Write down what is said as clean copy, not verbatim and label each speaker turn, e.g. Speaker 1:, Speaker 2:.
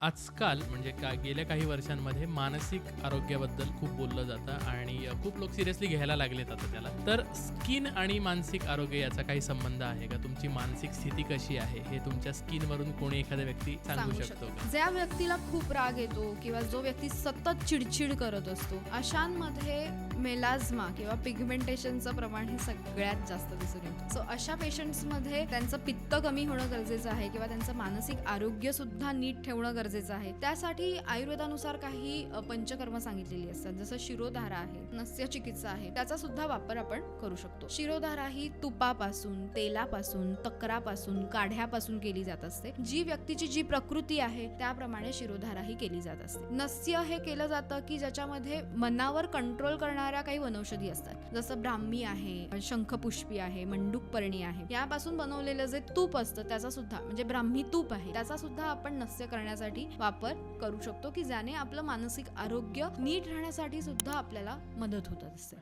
Speaker 1: आजकाल म्हणजे गेल्या काही वर्षांमध्ये मानसिक आरोग्याबद्दल खूप बोललं जातं आणि खूप लोक सिरियसली घ्यायला लागलेत आता त्याला. तर स्किन आणि मानसिक आरोग्य याचा काही संबंध आहे का? तुमची मानसिक स्थिती कशी आहे हे तुमच्या स्किनवरून कोणी एखादा व्यक्ती सांगू शकतो का?
Speaker 2: ज्या व्यक्तीला खूप राग येतो किंवा जो व्यक्ती सतत चिडचिड करत असतो, अशांमध्ये मेलाझ्मा किंवा पिगमेंटेशनचं प्रमाण हे सगळ्यात जास्त दिसून येतं. सो अशा पेशंट्समध्ये त्यांचं पित्त कमी होणं गरजेचं आहे किंवा त्यांचं मानसिक आरोग्य सुद्धा नीट ठेवणं गरजेचं आहे. त्यासाठी आयुर्वेदानुसार काही पंचकर्म सांगितलेली असतात, जसं शिरोधारा आहे, नस्य चिकित्सा आहे, त्याचा सुद्धा वापर आपण करू शकतो. शिरोधारा ही तुपापासून, तेलापासून, तक्रापासून, काढ्यापासून केली जात असते. जी व्यक्तीची जी प्रकृती आहे त्याप्रमाणे शिरोधारा ही केली जात असते. नस्य हे केलं जातं की ज्याच्यामध्ये मनावर कंट्रोल करणाऱ्या काही वनौषधी असतात, जसं ब्राह्मी आहे, शंखपुष्पी आहे, मंडूकपर्णी आहे. यापासून बनवलेलं जे तूप असतं त्याचा सुद्धा म्हणजे ब्राह्मी तूप आहे, त्याचा सुद्धा आपण नस्य करण्यासाठी वापर करू शकतो की ज्याने आपलं मानसिक आरोग्य नीट राहण्यासाठी सुद्धा आपल्याला मदत होत असते.